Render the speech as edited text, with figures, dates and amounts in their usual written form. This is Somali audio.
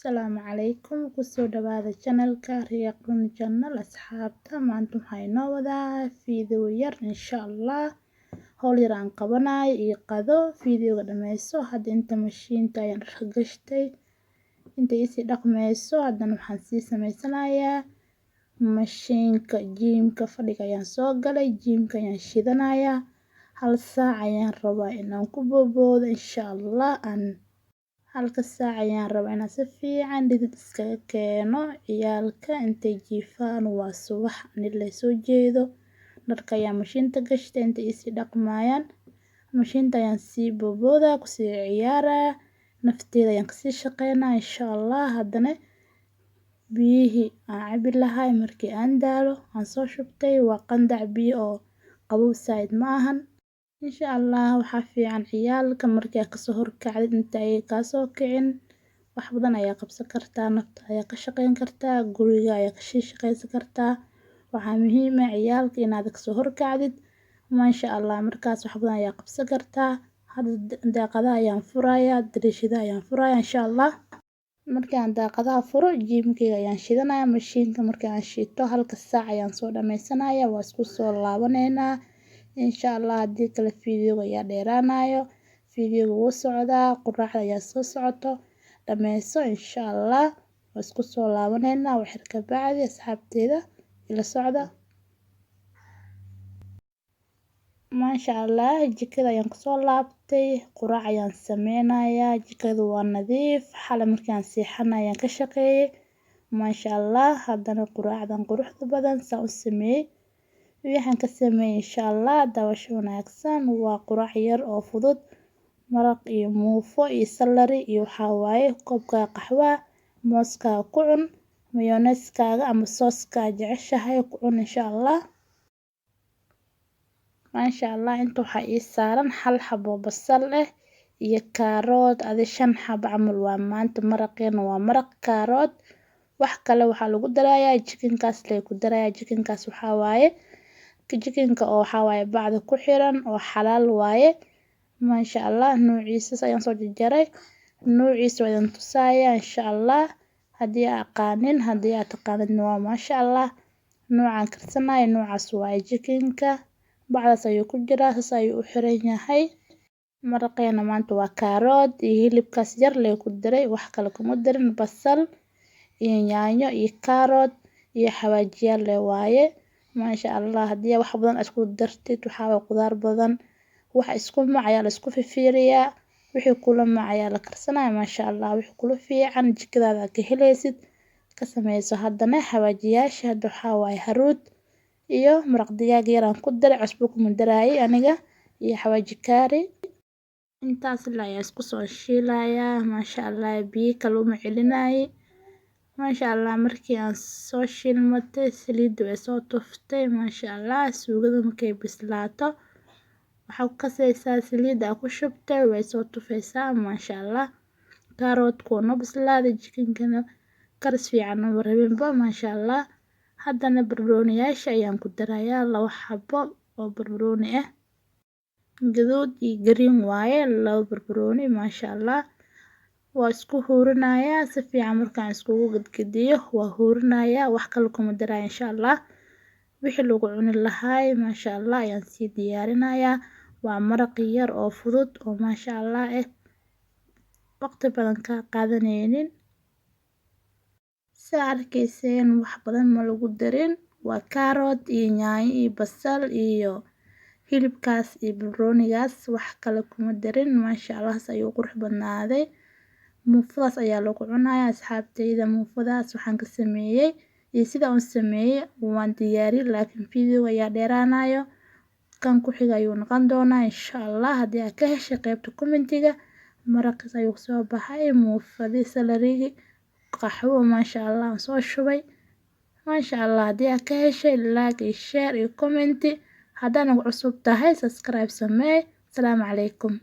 Asalaamu calaykum, kusoo dhawaada channelka Riyaaqun Channel asxaabta. Maanta waxaa inoo wadaa fiideo yar insha Allah. Hawl yar aan qabanayo iyo qado fiideoga dhameyso. Hadda inta mashiinta ayaan dharka gashtay. Inta isi dhaqmeyso haddana waxaan sii sameysanayaa mashiinka gym-ka fadhiga ayaan soo galay. Gym-ka ayaan shidanayaa. Hal saac ayaan rabaa inaan ku booboodo insha Allah. Halka saac ayaan rabaa inaan si fiican dhidid iskaga keeno. Ciyaalka intay jiifaan waa subax nila soo jeedo. Dharka ayaan mashiinta gashtay inta isi dhaqmayaan. Mashiinta ayaan sii boobooda ku sii ciyaaraa. Nafteeda ayaan ka sii shaqeynaa insha Allah. Haddana biyihii aan cabi lahay markii aan daalo aan soo shubtay waa qandac biyo oo qabow saaid ma ahan. Insha Allah waxaa fiican ciyaalka markii ka soo horkacdid inta ay ka soo kicin wax badan ayaa qabsan kartaa, nafta ayaa ka shaqeyn kartaa, guriga ayaa ka shaqeysan kartaa. Waxaa muhiim ah ciyaalka inaad ka soo horkacdid. Masha Allah markaas wax badan ayaa qabsan kartaa. Hadda daaqadaha ayaan furayaa, dariishada ayaan furayaa insha Allah. Markii aan daaqadaha furo gym-kayga ayaan shidanayaa. Mashiinka markii aan shito halka saac ayaan soo dhameysanayaa. Waa isku soo laabaneynaa insha Allah. Haddii kale fiideoga ayaa dheeraanayo. Fiideoga wuu socdaa, quraacda ayaa soo socoto. Dhameyso insha Allah. Waa isku soo laabaneynaa waxir ka bacdi asxaabteeda ila socda. Masha Allah jikada ayaan ku soo laabtay. Quraac ayaan sameynayaa. Jikadu waa nadiif. Xalay markii aan seexanay ayaan ka shaqeeyay. Masha Allah haddana quraacdan quruxda badan saan u sameeyay. Waxaan ka sameeyay insha Allah daawasho wanaagsan. Waa quraac yar oo fudud. Maraq iyo muufo iyo salary iyo waxaa waaye koobka qaxwa, mooska ku cun, mayonnaise-kaaga ama sauce-ka jeceshahay ku cun insha Allah. Masha Allah inta waxaa ii saaran hal xabo basal iyo karood adi 5 xabo camal waa maanta maraqeena waa maraq karood. Wax kale waxaa lagu darayaa chicken-kaas ku darayaa chicken-kaas waxaa waaye chicken-ka oo waxaa waaye bacda ku xiran oo xalaal waaye. Masha Allah nuuciisa ayaan soo jaray. Nuuciisa waan tusayaa insha Allah. Haddii aad aqaanin haddii aad taqaanin waa masha Allah. Nuucan karsanayo nuucaas waaye chicken-ka. Bacdaas ayuu ku jiraa saas ayuu u xiran yahay. Maraqeena maanta waa karood iyo hilibkaas yar lee ku daray wax kale kuma darin basal iyo yaanyo iyo karood iyo xawaajiyaal lee waaye. Masha Allah haddii wax badan isku dartid waxaa waa qudaar badan. Wax isku mac ayaa la isku fiiriyaa. Wixii kula mac ayaa la karsanayaa masha Allah. Wixii kula fiican jikadaada ka helaysid ka sameyso. Haddana xawaajiyaasha hadda waxaa waaye haruud iyo maraq digaag yar aan ku daray cusbo kuma daraayay aniga iyo xawaaji kaari. Intaas la ayaa isku soo shiilayaa masha Allah biyo kale uma celinaayi. Masha Allah markii aan soo shiilmatay saliidda way soo tuftay masha Allah suugada markay bislaato waxaa ku kasaysaa saliidda ku shubtay way soo tufaysaa masha Allah. Karoodku waa bislaaday chicken-kana karis fiican oo rabinba masha Allah. Haddana barbarooniyaasha ayaan ku darayaa 2 xabo oo barbarooni ah. Gaduud iyo green waaye 2 barbarooni masha Allah. Waa isku huurinayaa si fiican markaan iskugu gadgadiyo waa huurinayaa wax kale kuma daraa insha Allah. Wixii lagu cuni lahaay masha Allah ayaan sii diyaarinayaa. Waa maraq yar oo fudud oo masha Allah waqti badan ka qaadanaynin. Saarkiiseen wax badan ma lagu darin. Waa karood iyo yaanyo iyo basal iyo hilibkaas iyo barbaroonigaas wax kale kuma darin masha Allah ayuu qurux badnaaday. Muufadaas ayaa lagu cunayaa asxaabteyda. Muufadaas waxaan ka sameeyay iyo sida aan sameeyay waan diyaariyay laakiin fiideoga ayaa dheeraanayo. Kan ku xiga ayuu noqon doonaa insha Allah. Haddii aad ka heshay qaybta commentiga maraqis ayuu soo baxay muufadii salary qaxwo masha Allah soo shubay. Masha Allah haddii aad ka heshay like iyo share iyo comment. Haddana cusub tahay subscribe samee. Assalaamu calaykum.